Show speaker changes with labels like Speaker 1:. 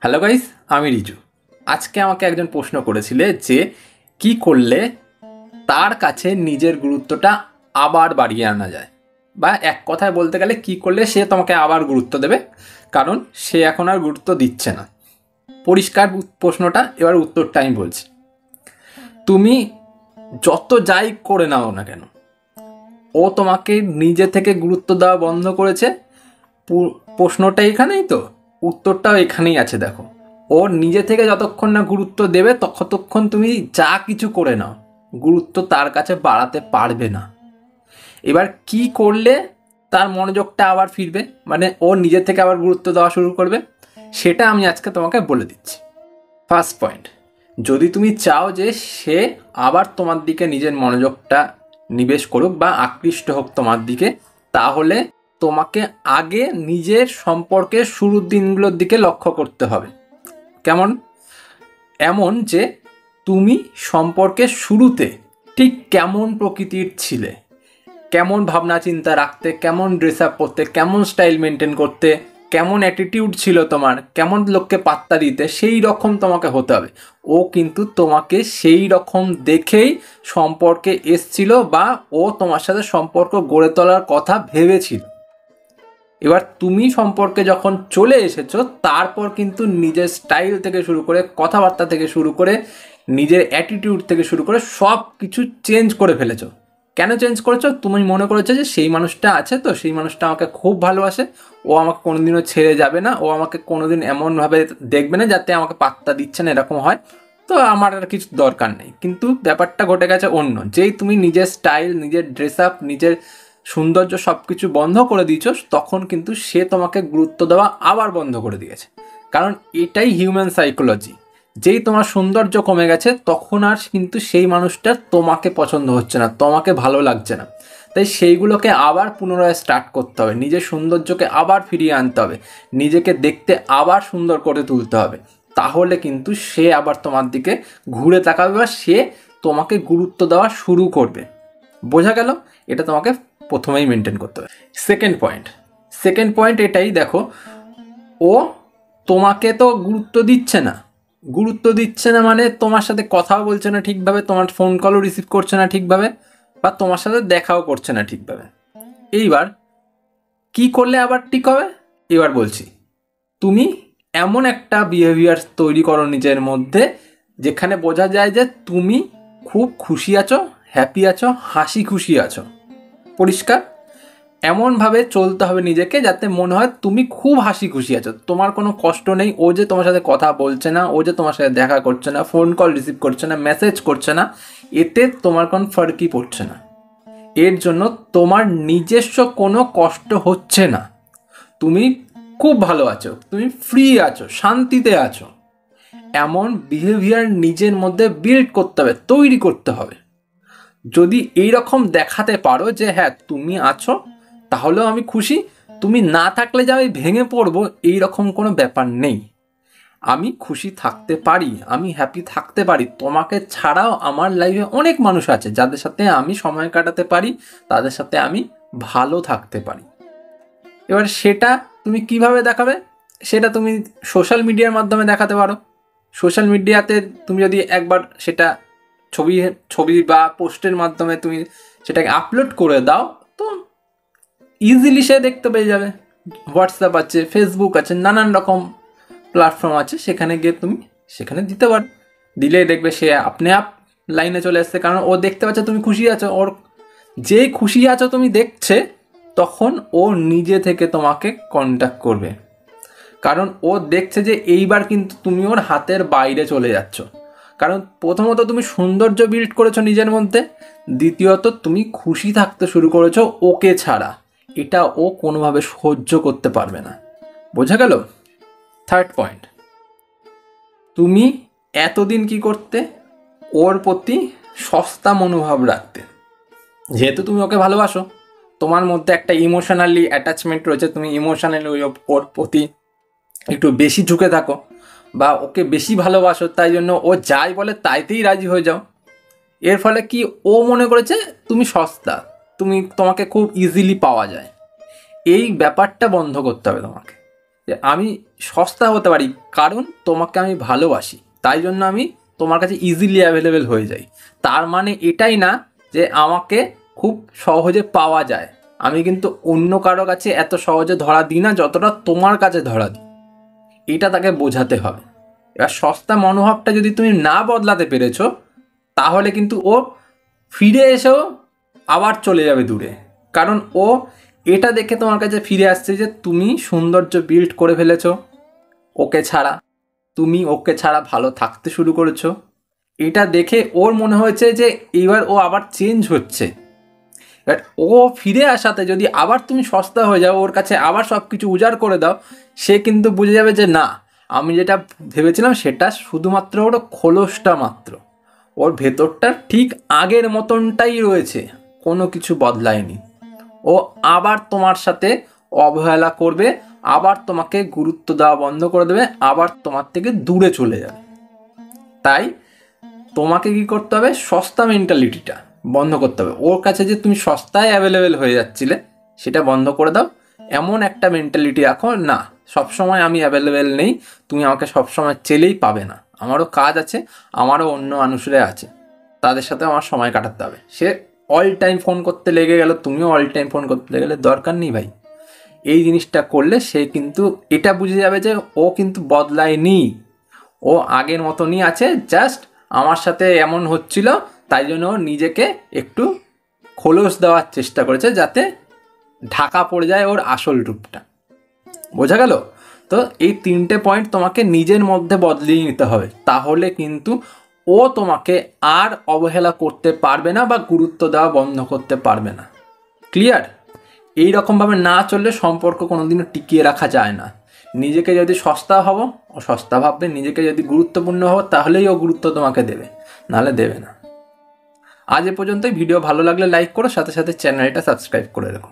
Speaker 1: Hello guys, আমি রিজু। আজকে আমাকে একজন প্রশ্ন করেছিলে যে কি করলে তার কাছে নিজের গুরুত্বটা আবার বাড়িয়ে আনা যায়, বা এক কথায় বলতে গেলে কি করলে সে তোমাকে আবার গুরুত্ব দেবে, কারণ সে এখন আর গুরুত্ব দিচ্ছে না। পরিষ্কার প্রশ্নটা, এবার উত্তরটা আমি বলছি। তুমি যত যাই করে নাও না কেন, ও তোমাকে নিজে থেকে গুরুত্ব দেওয়া বন্ধ করেছে। প্রশ্নটা এখানেই তো, উত্তরটাও এখানেই আছে। দেখো, ও নিজে থেকে যতক্ষণ না গুরুত্ব দেবে ততক্ষণ তুমি যা কিছু করে নাও, গুরুত্ব তার কাছে বাড়াতে পারবে না। এবার কি করলে তার মনোযোগটা আবার ফিরবে, মানে ও নিজে থেকে আবার গুরুত্ব দেওয়া শুরু করবে, সেটা আমি আজকে তোমাকে বলে দিচ্ছি। ফার্স্ট পয়েন্ট, যদি তুমি চাও যে সে আবার তোমার দিকে নিজের মনোযোগটা নিবেশ করুক বা আকৃষ্ট হোক তোমার দিকে, তাহলে তোমাকে আগে নিজের সম্পর্কের শুরুর দিনগুলোর দিকে লক্ষ্য করতে হবে। কেমন? এমন যে তুমি সম্পর্কের শুরুতে ঠিক কেমন প্রকৃতির ছিলে, কেমন ভাবনা চিন্তা রাখতে, কেমন ড্রেস আপ করতে, কেমন স্টাইল মেনটেন করতে, কেমন অ্যাটিটিউড ছিল তোমার, কেমন লোককে পাত্তা দিতে, সেই রকম তোমাকে হতে হবে। ও কিন্তু তোমাকে সেই রকম দেখেই সম্পর্কে এসছিল, বা ও তোমার সাথে সম্পর্ক গড়ে তোলার কথা ভেবেছিল। এবার তুমি সম্পর্কে যখন চলে এসেছো, তারপর কিন্তু নিজের স্টাইল থেকে শুরু করে, কথাবার্তা থেকে শুরু করে, নিজের অ্যাটিটিউড থেকে শুরু করে সব কিছু চেঞ্জ করে ফেলেছো। কেন চেঞ্জ করেছো? তুমি মনে করেছো যে সেই মানুষটা আছে, তো সেই মানুষটা আমাকে খুব ভালোবাসে, ও আমাকে কোনোদিনও ছেড়ে যাবে না, ও আমাকে কোনোদিন এমনভাবে দেখবে না যাতে আমাকে পাত্তা দিচ্ছে না, এরকম হয়, তো আমার আর কিছু দরকার নেই। কিন্তু ব্যাপারটা ঘটে গেছে অন্য। যেই তুমি নিজের স্টাইল, নিজের ড্রেস আপ, নিজের সৌন্দর্য সব কিছু বন্ধ করে দিয়েছো, তখন কিন্তু সে তোমাকে গুরুত্ব দেওয়া আবার বন্ধ করে দিয়েছে। কারণ এটাই হিউম্যান সাইকোলজি। যেই তোমার সৌন্দর্য কমে গেছে, তখন আর কিন্তু সেই মানুষটার তোমাকে পছন্দ হচ্ছে না, তোমাকে ভালো লাগছে না। তাই সেইগুলোকে আবার পুনরায় স্টার্ট করতে হবে, নিজের সৌন্দর্যকে আবার ফিরিয়ে আনতে হবে, নিজেকে দেখতে আবার সুন্দর করে তুলতে হবে। তাহলে কিন্তু সে আবার তোমার দিকে ঘুরে তাকাবে, বা সে তোমাকে গুরুত্ব দেওয়া শুরু করবে। বোঝা গেল? এটা তোমাকে প্রথমেই মেনটেন করতে হবে। সেকেন্ড পয়েন্ট এটাই, দেখো, ও তোমাকে তো গুরুত্ব দিচ্ছে না মানে তোমার সাথে কথাও বলছে না ঠিকভাবে, তোমার ফোন কলও রিসিভ করছে না ঠিকভাবে, বা তোমার সাথে দেখাও করছে না ঠিকভাবে। এইবার কি করলে আবার ঠিক হবে? এবার বলছি। তুমি এমন একটা বিহেভিয়ার তৈরি করো নিজের মধ্যে, যেখানে বোঝা যায় যে তুমি খুব খুশি আছো, হ্যাপি আছো, হাসি খুশি আছো। পরিষ্কার? এমনভাবে চলতে হবে নিজেকে যাতে মনে হয় তুমি খুব হাসি খুশি আছো, তোমার কোনো কষ্ট নেই। ও যে তোমার সাথে কথা বলছে না, ও যে তোমার সাথে দেখা করছে না, ফোন কল রিসিভ করছে না, মেসেজ করছে না, এতে তোমার কোনো ফার্কই পড়ছে না। এর জন্য তোমার নিজস্ব কোনো কষ্ট হচ্ছে না, তুমি খুব ভালো আছো, তুমি ফ্রি আছো, শান্তিতে আছো। এমন বিহেভিয়ার নিজের মধ্যে বিল্ড করতে হবে, তৈরি করতে হবে। যদি এই রকম দেখাতে পারো যে হ্যাঁ তুমি আছো, তাহলেও আমি খুশি, তুমি না থাকলে যে আমি ভেঙে পড়বো এই রকম কোনো ব্যাপার নেই। আমি খুশি থাকতে পারি, আমি হ্যাপি থাকতে পারি, তোমাকে ছাড়াও আমার লাইফে অনেক মানুষ আছে যাদের সাথে আমি সময় কাটাতে পারি, তাদের সাথে আমি ভালো থাকতে পারি। এবার সেটা তুমি কিভাবে দেখাবে? সেটা তুমি সোশ্যাল মিডিয়ার মাধ্যমে দেখাতে পারো। সোশ্যাল মিডিয়াতে তুমি যদি একবার সেটা ছবি ছবি বা পোস্টের মাধ্যমে তুমি সেটাকে আপলোড করে দাও, তো ইজিলি সে দেখতে পেয়ে যাবে। হোয়াটসঅ্যাপ আছে, ফেসবুক আছে, নানান রকম প্ল্যাটফর্ম আছে, সেখানে গিয়ে তুমি সেখানে দিতে পারো। দিলেই দেখবে সে আপনি আপ লাইনে চলে আসছে, কারণ ও দেখতে পাচ্ছে তুমি খুশি আছো। ওর যেই খুশি আছো তুমি দেখছে, তখন ও নিজে থেকে তোমাকে কন্ট্যাক্ট করবে, কারণ ও দেখছে যে এইবার কিন্তু তুমি ওর হাতের বাইরে চলে যাচ্ছ। কারণ প্রথমত তুমি সৌন্দর্য বিল্ড করেছো নিজের মধ্যে, দ্বিতীয়ত তুমি খুশি থাকতে শুরু করেছো ওকে ছাড়া। এটা ও কোনোভাবে সহ্য করতে পারবে না। বোঝা গেল? থার্ড পয়েন্ট, তুমি এতদিন কি করতে? ওর প্রতি সস্তা মনোভাব রাখতে। যেহেতু তুমি ওকে ভালোবাসো, তোমার মধ্যে একটা ইমোশনালি অ্যাটাচমেন্ট রয়েছে, তুমি ইমোশনালি ওর প্রতি একটু বেশি ঝুঁকে থাকো, বা ওকে বেশি ভালোবাসো, তাই জন্য ও যাই বলে তাইতেই রাজি হয়ে যাও। এর ফলে কি, ও মনে করেছে তুমি সস্তা, তোমাকে খুব ইজিলি পাওয়া যায়। এই ব্যাপারটা বন্ধ করতে হবে তোমাকে। যে আমি সস্তা হতে পারি কারণ তোমাকে আমি ভালোবাসি, তাই জন্য আমি তোমার কাছে ইজিলি অ্যাভেলেবেল হয়ে যাই। তার মানে এটাই না যে আমাকে খুব সহজে পাওয়া যায়। আমি কিন্তু অন্য কারো কাছে এত সহজে ধরা দিই না যতটা তোমার কাছে ধরা দিই। এটা তাকে বোঝাতে হবে। এবার সস্তা মনোভাবটা যদি তুমি না বদলাতে পেরেছো, তাহলে কিন্তু ও ফিরে এসেও আবার চলে যাবে দূরে। কারণ ও এটা দেখে তোমার কাছে ফিরে আসছে যে তুমি সৌন্দর্য বিল্ড করে ফেলেছো ওকে ছাড়া, তুমি ওকে ছাড়া ভালো থাকতে শুরু করেছো। এটা দেখে ওর মনে হয়েছে যে এইবার ও আবার চেঞ্জ হচ্ছে। বাট ও ফিরে আসাতে যদি আবার তুমি সস্তা হয়ে যাও, ওর কাছে আবার সব কিছু উজাড় করে দাও, সে কিন্তু বুঝে যাবে যে না, আমি যেটা ভেবেছিলাম সেটা শুধুমাত্র ওর খোলসটা মাত্র, ওর ভেতরটা ঠিক আগের মতনটাই রয়েছে, কোনো কিছু বদলায়নি। ও আবার তোমার সাথে অবহেলা করবে, আবার তোমাকে গুরুত্ব দেওয়া বন্ধ করে দেবে, আবার তোমার থেকে দূরে চলে যাবে। তাই তোমাকে কি করতে হবে, সস্তা মেন্টালিটিটা বন্ধ করতে হবে। ওর কাছে যে তুমি সস্তায় অ্যাভেলেবেল হয়ে যাচ্ছিলে সেটা বন্ধ করে দাও। এমন একটা মেন্টালিটি রাখো, না সবসময় আমি অ্যাভেলেবেল নেই, তুমি আমাকে সবসময় চেলেই পাবে না, আমারও কাজ আছে, আমারও অন্য মানুষরা আছে, তাদের সাথে আমার সময় কাটাতে হবে। সে অল টাইম ফোন করতে লেগে গেল, তুমিও অল টাইম ফোন করতে গেলে, দরকার নেই ভাই। এই জিনিসটা করলে সে কিন্তু এটা বুঝে যাবে যে ও কিন্তু বদলায়নি, ও আগের মতনই আছে, জাস্ট আমার সাথে এমন হচ্ছিল তাই জন্য ও নিজেকে একটু খোলস দেওয়ার চেষ্টা করেছে যাতে ঢাকা পড়ে যায় ওর আসল রূপটা। বোঝা গেল? তো এই 3টে পয়েন্ট তোমাকে নিজের মধ্যে বদলিয়ে নিতে হবে, তাহলে কিন্তু ও তোমাকে আর অবহেলা করতে পারবে না বা গুরুত্ব দেওয়া বন্ধ করতে পারবে না। ক্লিয়ার? এইরকমভাবে না চললে সম্পর্ক কোনোদিনও টিকিয়ে রাখা যায় না। নিজেকে যদি সস্তা হবো, ও সস্তা ভাববে, নিজেকে যদি গুরুত্বপূর্ণ হবো তাহলেই ও গুরুত্ব তোমাকে দেবে, নাহলে দেবে না। আজ এ পর্যন্তই। ভিডিও ভালো লাগলে লাইক করো, সাথে সাথে চ্যানেলটা সাবস্ক্রাইব করে রাখো।